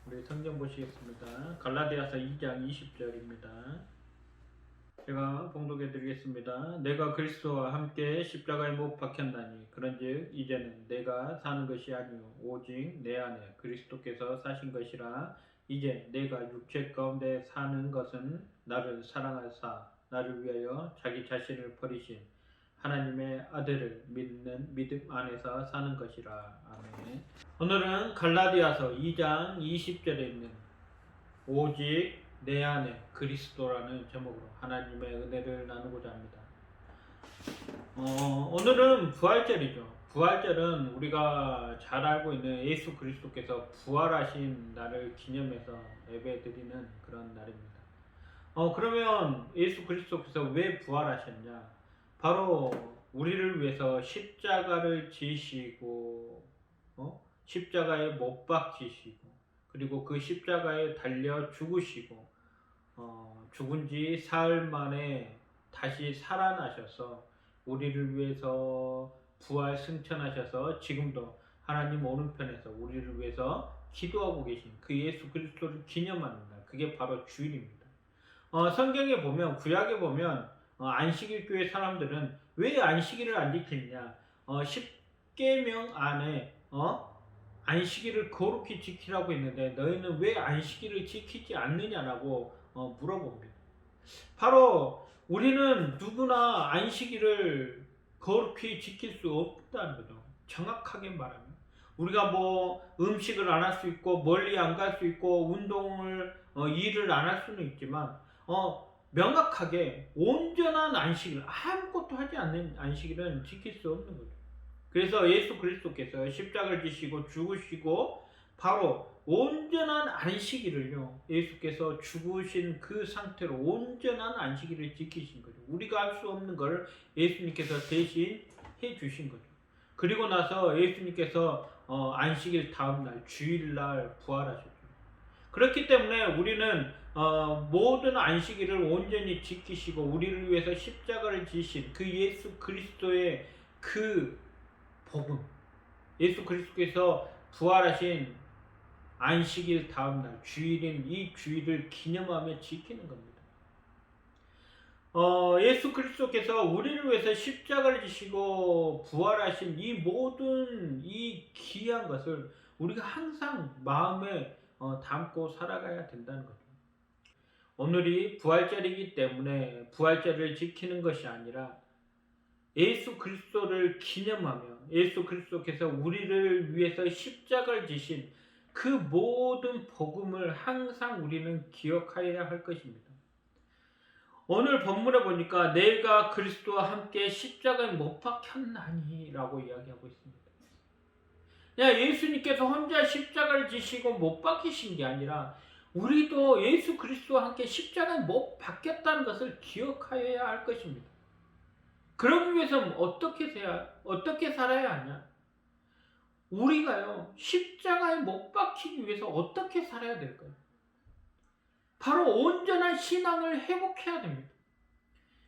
우리 성경 보시겠습니다. 갈라디아서 2장 20절입니다. 제가 봉독해 드리겠습니다. 내가 그리스도와 함께 십자가에 못 박혔나니 그런즉 이제는 내가 사는 것이 아니요 오직 내 안에 그리스도께서 사신 것이라. 이제 내가 육체 가운데 사는 것은 나를 사랑하사 나를 위하여 자기 자신을 버리신 하나님의 아들을 믿는 믿음 안에서 사는 것이라. 아멘. 오늘은 갈라디아서 2장 20절에 있는 오직 내 안에 그리스도라는 제목으로 하나님의 은혜를 나누고자 합니다. 오늘은 부활절이죠. 부활절은 우리가 잘 알고 있는 예수 그리스도께서 부활하신 날을 기념해서 예배드리는 그런 날입니다. 그러면 예수 그리스도께서 왜 부활하셨냐? 바로 우리를 위해서 십자가를 지시고 십자가에 못 박히시고 그리고 그 십자가에 달려 죽으시고 죽은 지 사흘 만에 다시 살아나셔서 우리를 위해서 부활 승천하셔서 지금도 하나님 오른편에서 우리를 위해서 기도하고 계신 그 예수 그리스도를 기념하는 날, 그게 바로 주일입니다. 성경에 보면, 구약에 보면 안식일 교회 사람들은 왜 안식일을 안 지키느냐? 십계명 안에 안식일을 거룩히 지키라고 했는데 너희는 왜 안식일을 지키지 않느냐라고 물어봅니다. 바로 우리는 누구나 안식일을 거룩히 지킬 수 없다는 거죠. 정확하게 말하면 우리가 뭐 음식을 안 할 수 있고 멀리 안 갈 수 있고 운동을 일을 안 할 수는 있지만 명확하게 온전한 안식일, 아무것도 하지 않는 안식일은 지킬 수 없는 거죠. 그래서 예수 그리스도께서 십자가를 지시고 죽으시고 바로 온전한 안식일을요, 예수께서 죽으신 그 상태로 온전한 안식일을 지키신 거죠. 우리가 할 수 없는 걸 예수님께서 대신 해 주신 거죠. 그리고 나서 예수님께서 안식일 다음날 주일날 부활하셨죠. 그렇기 때문에 우리는 모든 안식일을 온전히 지키시고 우리를 위해서 십자가를 지신 그 예수 그리스도의 그 복음, 예수 그리스도께서 부활하신 안식일 다음날 주일인 이 주일을 기념하며 지키는 겁니다. 예수 그리스도께서 우리를 위해서 십자가를 지시고 부활하신 이 모든 이 귀한 것을 우리가 항상 마음에 담고 살아가야 된다는 거죠. 오늘이 부활절이기 때문에 부활절을 지키는 것이 아니라 예수 그리스도를 기념하며 예수 그리스도께서 우리를 위해서 십자가를 지신 그 모든 복음을 항상 우리는 기억하여야 할 것입니다. 오늘 본문에 보니까 내가 그리스도와 함께 십자가에 못 박혔나니 라고 이야기하고 있습니다. 예수님께서 혼자 십자가를 지시고 못 박히신 게 아니라 우리도 예수 그리스도와 함께 십자가에 못 박혔다는 것을 기억하여야 할 것입니다. 그러기 위해서는 어떻게 살아야 하냐? 우리가요, 십자가에 못 박히기 위해서 어떻게 살아야 될까요? 바로 온전한 신앙을 회복해야 됩니다.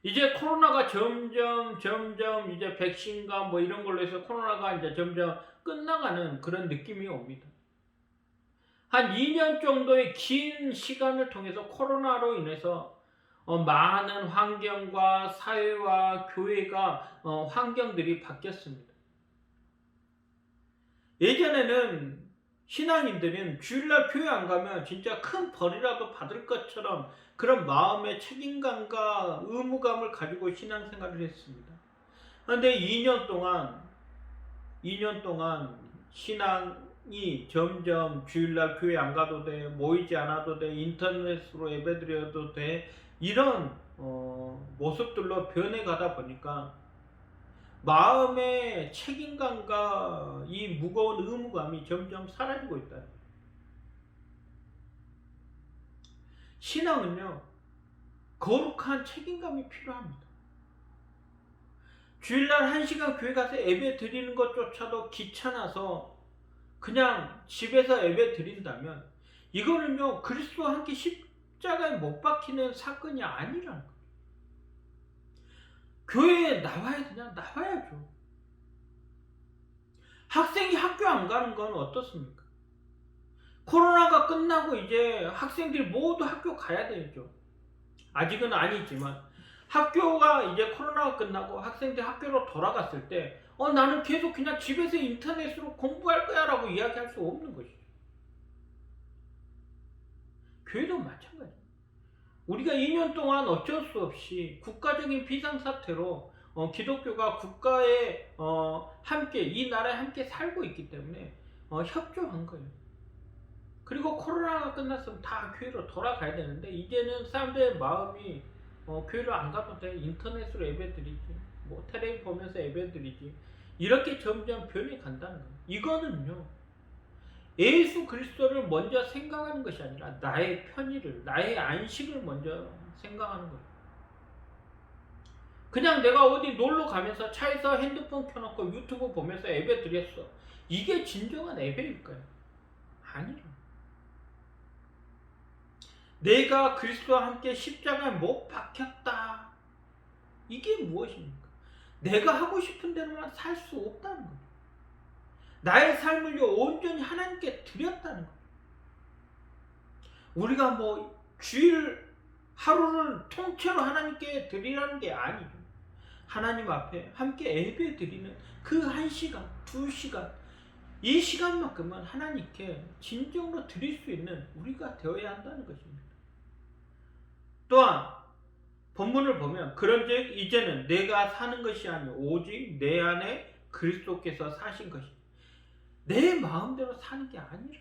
이제 코로나가 점점 이제 백신과 뭐 이런 걸로 해서 코로나가 이제 점점 끝나가는 그런 느낌이 옵니다. 한 2년 정도의 긴 시간을 통해서 코로나로 인해서 많은 환경과 사회와 교회가 환경들이 바뀌었습니다. 예전에는 신앙인들은 주일날 교회 안 가면 진짜 큰 벌이라도 받을 것처럼 그런 마음의 책임감과 의무감을 가지고 신앙생활을 했습니다. 그런데 2년 동안 신앙이 점점 주일날 교회 안 가도 돼, 모이지 않아도 돼, 인터넷으로 예배드려도 돼, 이런 모습들로 변해가다 보니까 마음의 책임감과 이 무거운 의무감이 점점 사라지고 있다. 신앙은요, 거룩한 책임감이 필요합니다. 주일날 1시간 교회 가서 예배 드리는 것조차도 귀찮아서 그냥 집에서 예배 드린다면 이거는요, 그리스도와 함께 십자가에 못 박히는 사건이 아니라는 거예요. 교회에 나와야 되냐? 나와야죠. 학생이 학교 안 가는 건 어떻습니까? 코로나가 끝나고 이제 학생들이 모두 학교 가야 되죠. 아직은 아니지만 학교가 이제 코로나가 끝나고 학생들이 학교로 돌아갔을 때 나는 계속 그냥 집에서 인터넷으로 공부할 거야 라고 이야기할 수 없는 것이죠. 교회도 마찬가지입니다. 우리가 2년 동안 어쩔 수 없이 국가적인 비상사태로 기독교가 국가에 함께 이 나라에 함께 살고 있기 때문에 협조한 거예요. 그리고 코로나가 끝났으면 다 교회로 돌아가야 되는데 이제는 사람들의 마음이 교회를 안 가도 돼. 인터넷으로 예배드리지. 뭐 텔레비 보면서 예배드리지. 이렇게 점점 변해 간다는 거예요. 이거는요. 예수 그리스도를 먼저 생각하는 것이 아니라 나의 편의를, 나의 안식을 먼저 생각하는 거예요. 그냥 내가 어디 놀러 가면서 차에서 핸드폰 켜놓고 유튜브 보면서 예배 드렸어. 이게 진정한 예배일까요? 아니라. 내가 그리스도와 함께 십자가에 못 박혔다. 이게 무엇입니까? 내가 하고 싶은 대로만 살 수 없다는 거예요. 나의 삶을 온전히 하나님께 드렸다는 거예요. 우리가 뭐 주일 하루를 통째로 하나님께 드리라는 게 아니죠. 하나님 앞에 함께 예배 드리는 그 1시간, 2시간, 이 시간만큼은 하나님께 진정으로 드릴 수 있는 우리가 되어야 한다는 것입니다. 또한 본문을 보면 그런즉 이제는 내가 사는 것이 아니오 오직 내 안에 그리스도께서 사신 것이다. 내 마음대로 사는 게 아니라.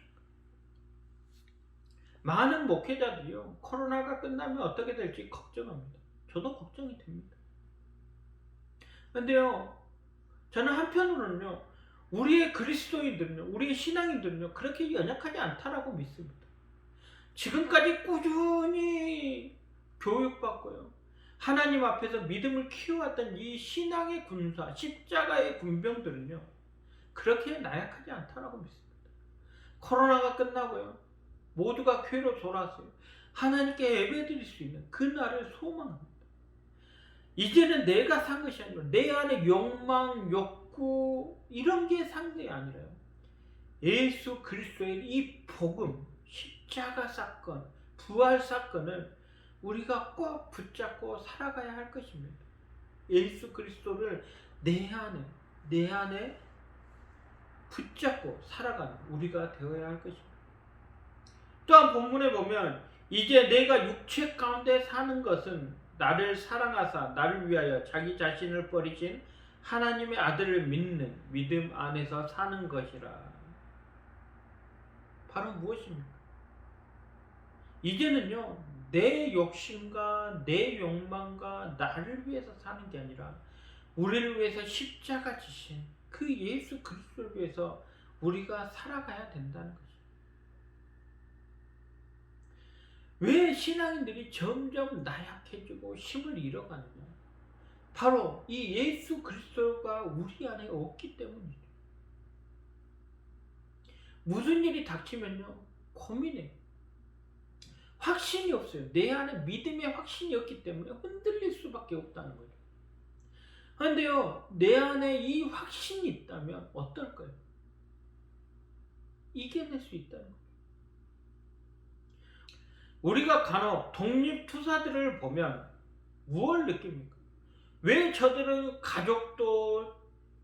많은 목회자들이요 코로나가 끝나면 어떻게 될지 걱정합니다. 저도 걱정이 됩니다. 그런데요 저는 한편으로는요 우리의 그리스도인들은요 우리의 신앙인들은요 그렇게 연약하지 않다라고 믿습니다. 지금까지 꾸준히 교육받고요 하나님 앞에서 믿음을 키워왔던 이 신앙의 군사 십자가의 군병들은요 그렇게 나약하지 않다라고 믿습니다. 코로나가 끝나고요 모두가 교회로 돌아왔어요. 하나님께 예배드릴 수 있는 그 날을 소망합니다. 이제는 내가 산 것이 아니라 내 안에 욕망, 욕구 이런 게 산 게 아니라요. 예수 그리스도의 이 복음, 십자가 사건, 부활 사건을 우리가 꼭 붙잡고 살아가야 할 것입니다. 예수 그리스도를 내 안에 붙잡고 살아가는 우리가 되어야 할 것입니다. 또한 본문에 보면 이제 내가 육체 가운데 사는 것은 나를 사랑하사 나를 위하여 자기 자신을 버리신 하나님의 아들을 믿는 믿음 안에서 사는 것이라. 바로 무엇입니까? 이제는요 내 욕심과 내 욕망과 나를 위해서 사는 게 아니라 우리를 위해서 십자가 지신 그 예수 그리스도를 위해서 우리가 살아가야 된다는 것입니다. 왜 신앙인들이 점점 나약해지고 힘을 잃어가느냐? 바로 이 예수 그리스도가 우리 안에 없기 때문이죠. 무슨 일이 닥치면요 고민해. 확신이 없어요. 내 안에 믿음의 확신이 없기 때문에 흔들릴 수밖에 없다는 거죠. 그런데요 내 안에 이 확신이 있다면 어떨까요? 이겨낼 수 있다는 거죠. 우리가 간혹 독립투사들을 보면 무엇을 느낍니까? 왜 저들은 가족도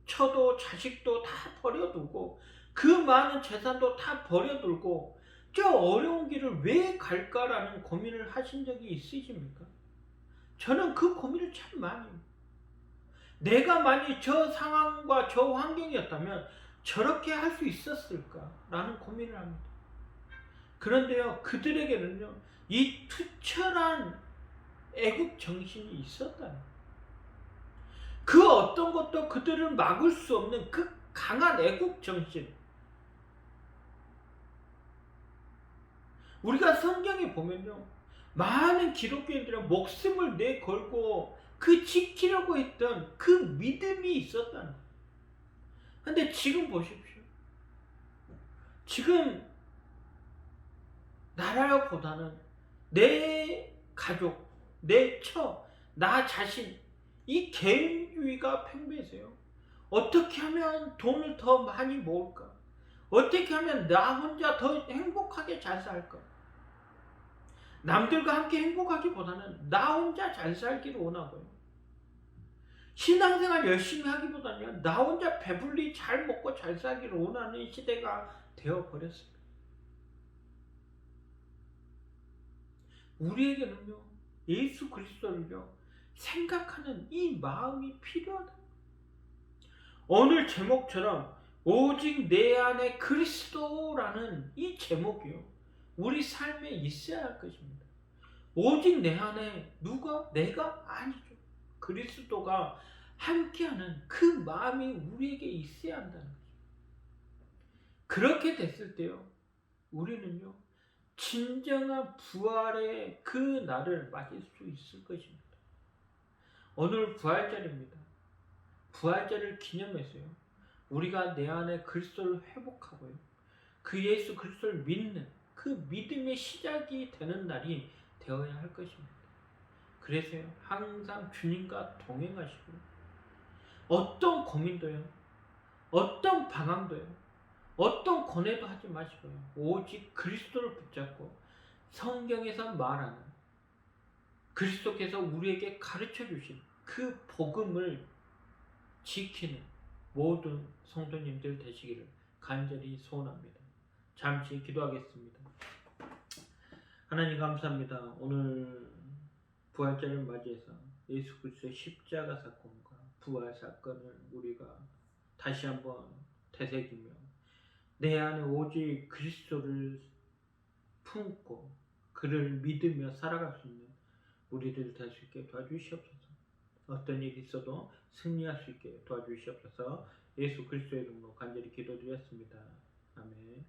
처도 자식도 다 버려두고 그 많은 재산도 다 버려두고 저 어려운 길을 왜 갈까라는 고민을 하신 적이 있으십니까? 저는 그 고민을 참 많이 해요. 내가 만약 저 상황과 저 환경이었다면 저렇게 할 수 있었을까라는 고민을 합니다. 그런데요 그들에게는요 이 투철한 애국 정신이 있었다. 그 어떤 것도 그들을 막을 수 없는 그 강한 애국 정신. 우리가 성경에 보면요 많은 기독교인들은 목숨을 내걸고 그 지키려고 했던 그 믿음이 있었다는 거예요. 근데 지금 보십시오. 지금 나라보다는 내 가족, 내 처, 나 자신 이 개인주의가 팽배해서요. 어떻게 하면 돈을 더 많이 모을까? 어떻게 하면 나 혼자 더 행복하게 잘 살까? 남들과 함께 행복하기보다는 나 혼자 잘 살기를 원하고요. 신앙생활 열심히 하기보다는 나 혼자 배불리 잘 먹고 잘 살기를 원하는 시대가 되어버렸습니다. 우리에게는요, 예수 그리스도를요, 생각하는 이 마음이 필요하다. 오늘 제목처럼 오직 내 안에 그리스도라는 이 제목이요, 우리 삶에 있어야 할 것입니다. 오직 내 안에 누가? 내가? 아니죠. 그리스도가 함께하는 그 마음이 우리에게 있어야 한다는 거죠. 그렇게 됐을 때요, 우리는요, 진정한 부활의 그 날을 맞을 수 있을 것입니다. 오늘 부활절입니다. 부활절을 기념해서요, 우리가 내 안에 그리스도를 회복하고요, 그 예수 그리스도를 믿는 그 믿음의 시작이 되는 날이 되어야 할 것입니다. 그래서요, 항상 주님과 동행하시고 어떤 고민도요, 어떤 방황도요, 어떤 고뇌도 하지 마시고요, 오직 그리스도를 붙잡고 성경에서 말하는 그리스도께서 우리에게 가르쳐 주신 그 복음을 지키는 모든 성도님들 되시기를 간절히 소원합니다. 잠시 기도하겠습니다. 하나님 감사합니다. 오늘 부활절을 맞이해서 예수 그리스도의 십자가 사건과 부활 사건을 우리가 다시 한번 되새기며 내 안에 오직 그리스도를 품고 그를 믿으며 살아갈 수 있는 우리들 될 수 있게 도와주시옵소서. 어떤 일이 있어도 승리할 수 있게 도와주시옵소서. 예수 그리스도의 이름으로 간절히 기도드렸습니다. 아멘.